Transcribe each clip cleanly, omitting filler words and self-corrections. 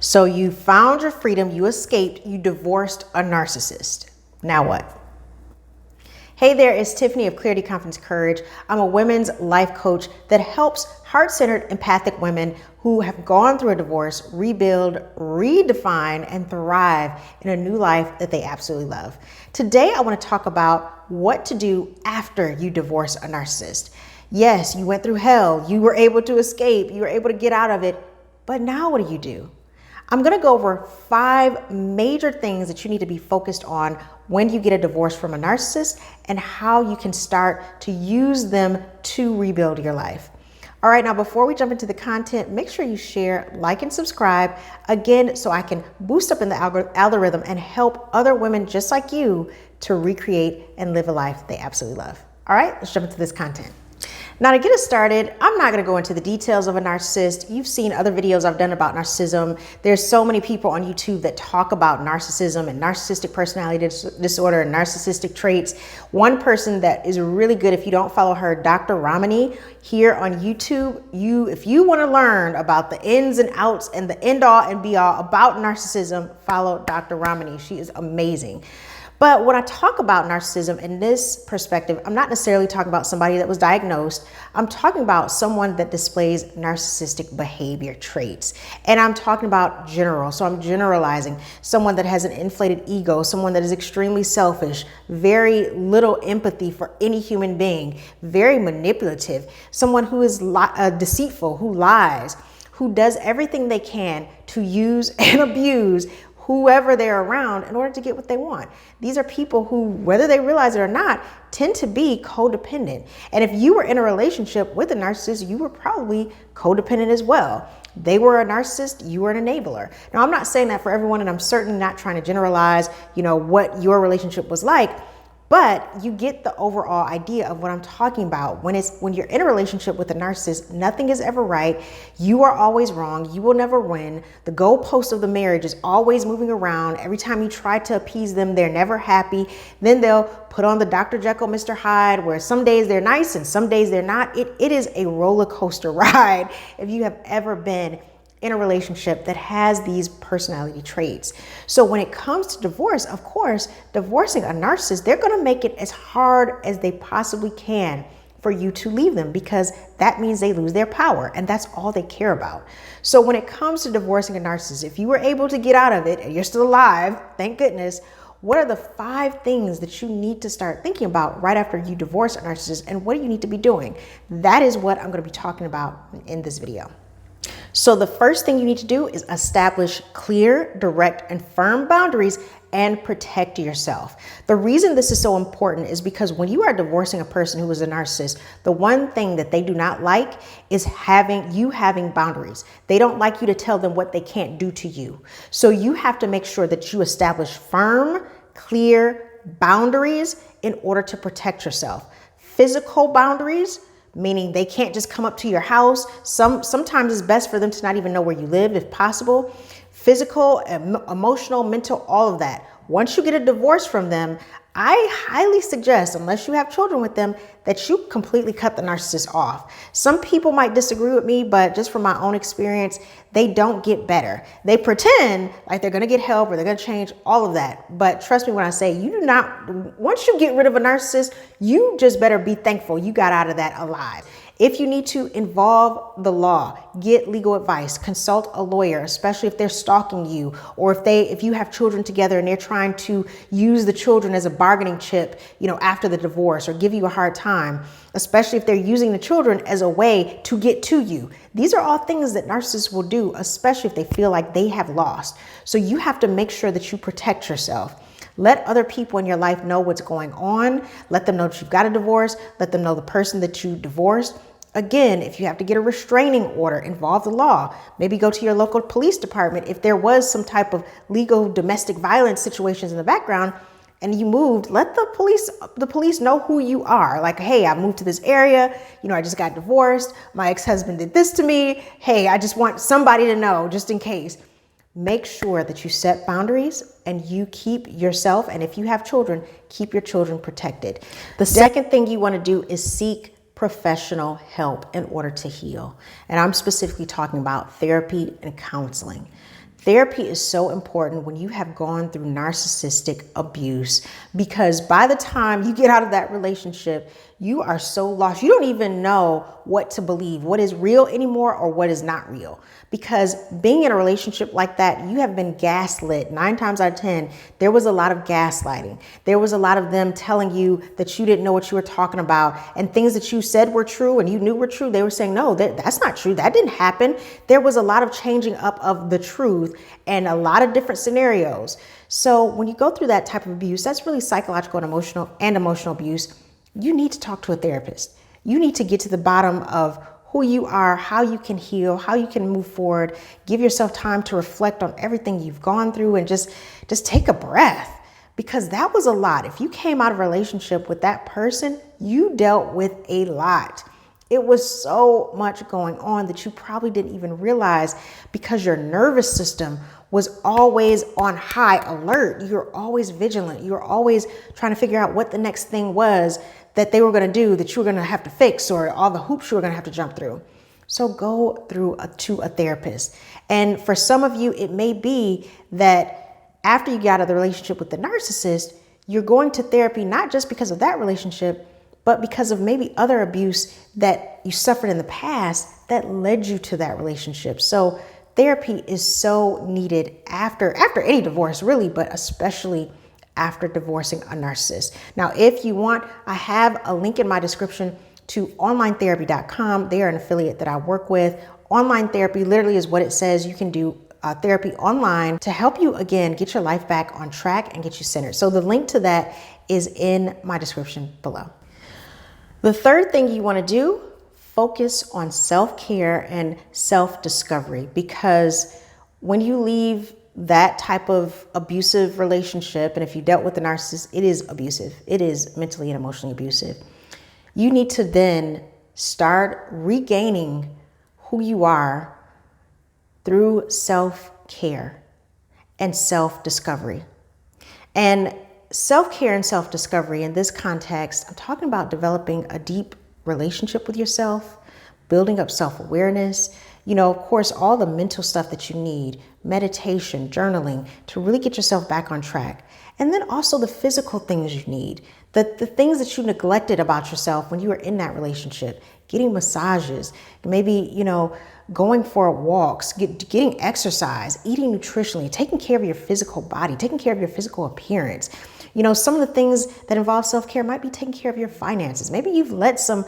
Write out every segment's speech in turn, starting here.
So you found your freedom, you escaped, you divorced a narcissist. Now what? Hey there, it's Tiffany of Clarity, Confidence, Courage. I'm a women's life coach that helps heart-centered, empathic women who have gone through a divorce rebuild, redefine, and thrive in a new life that they absolutely love. Today, I want to talk about what to do after you divorce a narcissist. Yes, you went through hell. You were able to escape. You were able to get out of it. But now what do? I'm going to go over 5 major things that you need to be focused on when you get a divorce from a narcissist and how you can start to use them to rebuild your life. All right, now before we jump into the content, make sure you share, like, and subscribe, again, so I can boost up in the algorithm and help other women just like you to recreate and live a life they absolutely love. All right, let's jump into this content. Now, to get us started, I'm not going to go into the details of a narcissist. You've seen other videos I've done about narcissism. There's so many people on YouTube that talk about narcissism and narcissistic personality disorder and narcissistic traits. One person that is really good, if you don't follow her, Dr. Ramani, here on YouTube, if you want to learn about the ins and outs and the end all and be all about narcissism, follow Dr. Ramani. She is amazing. But when I talk about narcissism in this perspective, I'm not necessarily talking about somebody that was diagnosed. I'm talking about someone that displays narcissistic behavior traits. And I'm talking about general. So I'm generalizing someone that has an inflated ego, someone that is extremely selfish, very little empathy for any human being, very manipulative, someone who is deceitful, who lies, who does everything they can to use and abuse whoever they're around in order to get what they want. These are people who, whether they realize it or not, tend to be codependent. And if you were in a relationship with a narcissist, you were probably codependent as well. They were a narcissist, you were an enabler. Now, I'm not saying that for everyone, and I'm certainly not trying to generalize, what your relationship was like, but you get the overall idea of what I'm talking about. When you're in a relationship with a narcissist, nothing is ever right. You are always wrong. You will never win. The goalpost of the marriage is always moving around. Every time you try to appease them, they're never happy. Then they'll put on the Dr. Jekyll, Mr. Hyde, where some days they're nice and some days they're not. It is a roller coaster ride if you have ever been in a relationship that has these personality traits. So when it comes to divorce, of course, divorcing a narcissist, they're going to make it as hard as they possibly can for you to leave them, because that means they lose their power, and that's all they care about. So when it comes to divorcing a narcissist, if you were able to get out of it and you're still alive, thank goodness, what are the 5 things that you need to start thinking about right after you divorce a narcissist, and what do you need to be doing? That is what I'm going to be talking about in this video. So the first thing you need to do is establish clear, direct, and firm boundaries and protect yourself. The reason this is so important is because when you are divorcing a person who is a narcissist, the one thing that they do not like is having boundaries. They don't like you to tell them what they can't do to you. So you have to make sure that you establish firm, clear boundaries in order to protect yourself. Physical boundaries, meaning they can't just come up to your house. Sometimes it's best for them to not even know where you live if possible. Physical, emotional, mental, all of that. Once you get a divorce from them, I highly suggest, unless you have children with them, that you completely cut the narcissist off. Some people might disagree with me, but just from my own experience, they don't get better. They pretend like they're going to get help or they're going to change, all of that. But trust me when I say, you do not, once you get rid of a narcissist, you just better be thankful you got out of that alive. If you need to, involve the law, get legal advice, consult a lawyer, especially if they're stalking you, or if you have children together and they're trying to use the children as a bargaining chip, after the divorce, or give you a hard time, especially if they're using the children as a way to get to you. These are all things that narcissists will do, especially if they feel like they have lost. So you have to make sure that you protect yourself. Let other people in your life know what's going on. Let them know that you've got a divorce. Let them know the person that you divorced. Again, if you have to get a restraining order, involve the law. Maybe go to your local police department if there was some type of legal domestic violence situations in the background and you moved. Let the police know who you are. Like, hey, I moved to this area. I just got divorced. My ex-husband did this to me. Hey, I just want somebody to know just in case. Make sure that you set boundaries and you keep yourself, and if you have children, keep your children protected. The second thing you want to do is seek professional help in order to heal. And I'm specifically talking about therapy and counseling. Therapy is so important when you have gone through narcissistic abuse, because by the time you get out of that relationship, you are so lost. You don't even know what to believe, what is real anymore or what is not real. Because being in a relationship like that, you have been gaslit 9 times out of 10. There was a lot of gaslighting. There was a lot of them telling you that you didn't know what you were talking about, and things that you said were true and you knew were true. They were saying, no, that's not true. That didn't happen. There was a lot of changing up of the truth and a lot of different scenarios. So when you go through that type of abuse, that's really psychological and emotional abuse. You need to talk to a therapist. You need to get to the bottom of who you are, how you can heal, how you can move forward. Give yourself time to reflect on everything you've gone through and just take a breath, because that was a lot. If you came out of a relationship with that person, you dealt with a lot. It was so much going on that you probably didn't even realize, because your nervous system was always on high alert. You're always vigilant. You're always trying to figure out what the next thing was that they were going to do, that you were going to have to fix, or all the hoops you were going to have to jump through. So go to a therapist. And for some of you, it may be that after you get out of the relationship with the narcissist, you're going to therapy, not just because of that relationship, but because of maybe other abuse that you suffered in the past that led you to that relationship. So therapy is so needed after any divorce, really, but especially after divorcing a narcissist. Now, if you want, I have a link in my description to onlinetherapy.com. They are an affiliate that I work with. Online therapy literally is what it says. You can do therapy online to help you, again, get your life back on track and get you centered. So the link to that is in my description below. The third thing you want to do, focus on self-care and self-discovery, because when you leave that type of abusive relationship, and if you dealt with the narcissist, it is abusive. It is mentally and emotionally abusive. You need to then start regaining who you are through self-care and self-discovery. And self-care and self-discovery in this context, I'm talking about developing a deep relationship with yourself, building up self-awareness, of course, all the mental stuff that you need, meditation, journaling, to really get yourself back on track. And then also the physical things you need, the things that you neglected about yourself when you were in that relationship, getting massages, maybe, going for walks, getting exercise, eating nutritionally, taking care of your physical body, taking care of your physical appearance. Some of the things that involve self-care might be taking care of your finances. Maybe you've let some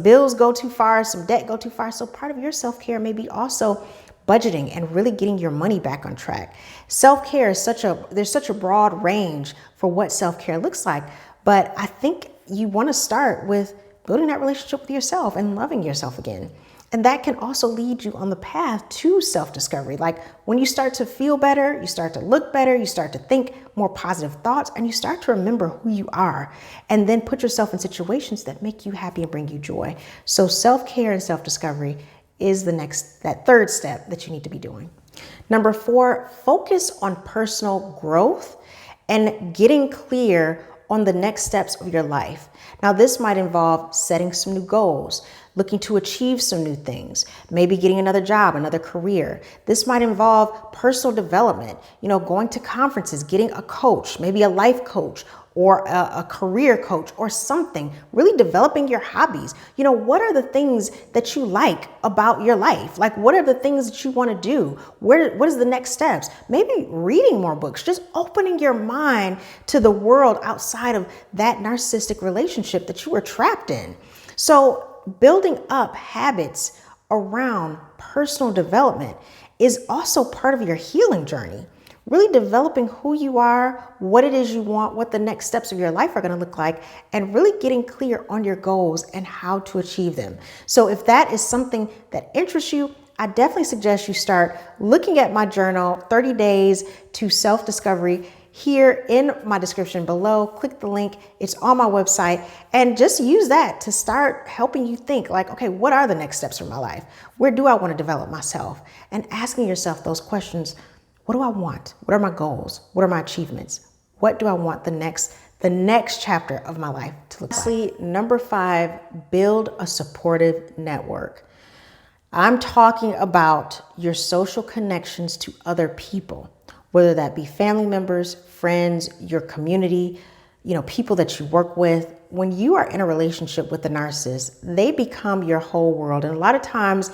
bills go too far, some debt go too far. So part of your self-care may be also budgeting and really getting your money back on track. Self-care is there's such a broad range for what self-care looks like. But I think you want to start with building that relationship with yourself and loving yourself again. And that can also lead you on the path to self-discovery. Like when you start to feel better, you start to look better, you start to think more positive thoughts, and you start to remember who you are, and then put yourself in situations that make you happy and bring you joy. So self-care and self-discovery is that third step that you need to be doing. Number 4, focus on personal growth and getting clear on the next steps of your life. Now, this might involve setting some new goals, looking to achieve some new things, maybe getting another job, another career. This might involve personal development, going to conferences, getting a coach, maybe a life coach or a career coach or something, really developing your hobbies. What are the things that you like about your life? Like, what are the things that you want to do? What is the next steps? Maybe reading more books, just opening your mind to the world outside of that narcissistic relationship that you were trapped in. So building up habits around personal development is also part of your healing journey. Really developing who you are, what it is you want, what the next steps of your life are going to look like, and really getting clear on your goals and how to achieve them. So if that is something that interests you, I definitely suggest you start looking at my journal, 30 Days to Self-Discovery, here in my description below. Click the link. It's on my website, and just use that to start helping you think like, okay, what are the next steps of my life? Where do I want to develop myself? And asking yourself those questions. What do I want? What are my goals? What are my achievements? What do I want the next chapter of my life to look like? Lastly, number 5, build a supportive network. I'm talking about your social connections to other people, whether that be family members, friends, your community, people that you work with. When you are in a relationship with the narcissist, they become your whole world. And a lot of times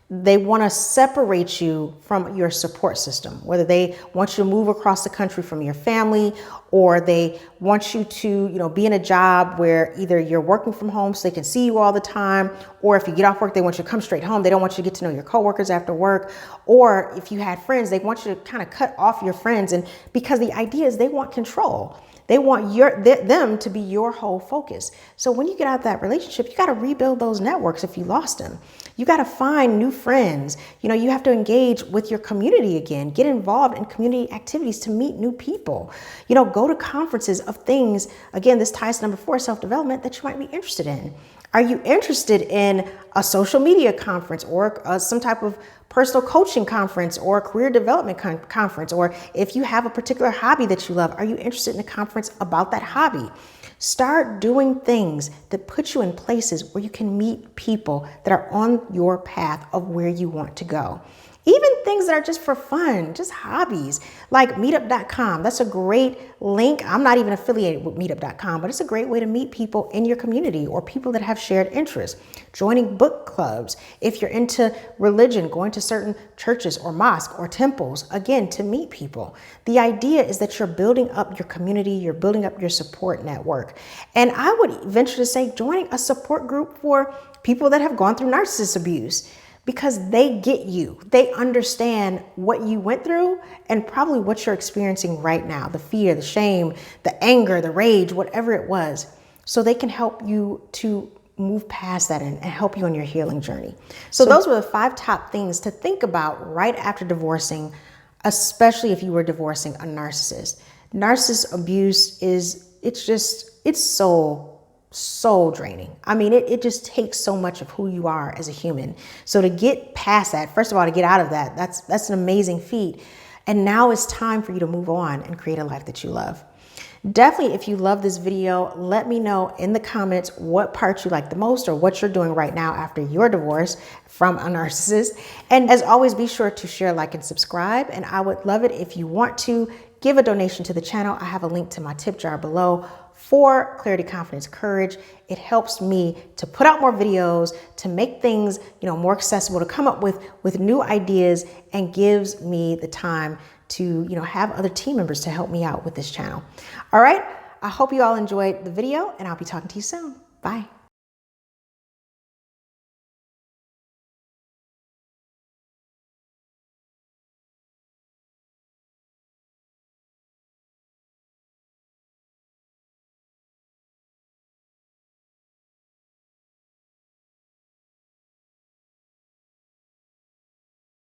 they want to separate you from your support system, whether they want you to move across the country from your family, or they want you to, be in a job where either you're working from home so they can see you all the time, or if you get off work, they want you to come straight home. They don't want you to get to know your coworkers after work. Or if you had friends, they want you to kind of cut off your friends. And because the idea is they want control. They want them to be your whole focus. So when you get out of that relationship, you got to rebuild those networks if you lost them. You got to find new friends. You have to engage with your community again, get involved in community activities to meet new people. Go to conferences of things. Again, this ties to number 4, self-development, that you might be interested in. Are you interested in a social media conference or some type of personal coaching conference or a career development conference? Or if you have a particular hobby that you love, are you interested in a conference about that hobby? Start doing things that put you in places where you can meet people that are on your path of where you want to go. Even things that are just for fun, just hobbies, like meetup.com. That's a great link. I'm not even affiliated with meetup.com, but it's a great way to meet people in your community or people that have shared interests. Joining book clubs. If you're into religion, going to certain churches or mosques or temples, again, to meet people. The idea is that you're building up your community, you're building up your support network. And I would venture to say joining a support group for people that have gone through narcissist abuse, because they get you. They understand what you went through and probably what you're experiencing right now, the fear, the shame, the anger, the rage, whatever it was. So they can help you to move past that and help you on your healing journey. So those were the 5 top things to think about right after divorcing, especially if you were divorcing a narcissist. Narcissist abuse it's so draining. I mean, it just takes so much of who you are as a human. So to get past that, first of all, to get out of that, that's an amazing feat. And now it's time for you to move on and create a life that you love. Definitely, if you love this video, let me know in the comments what parts you like the most or what you're doing right now after your divorce from a narcissist. And as always, be sure to share, like, and subscribe. And I would love it if you want to give a donation to the channel. I have a link to my tip jar below for Clarity, Confidence, Courage. It helps me to put out more videos, to make things, more accessible, to come up with new ideas, and gives me the time to, have other team members to help me out with this channel. All right. I hope you all enjoyed the video, and I'll be talking to you soon. Bye.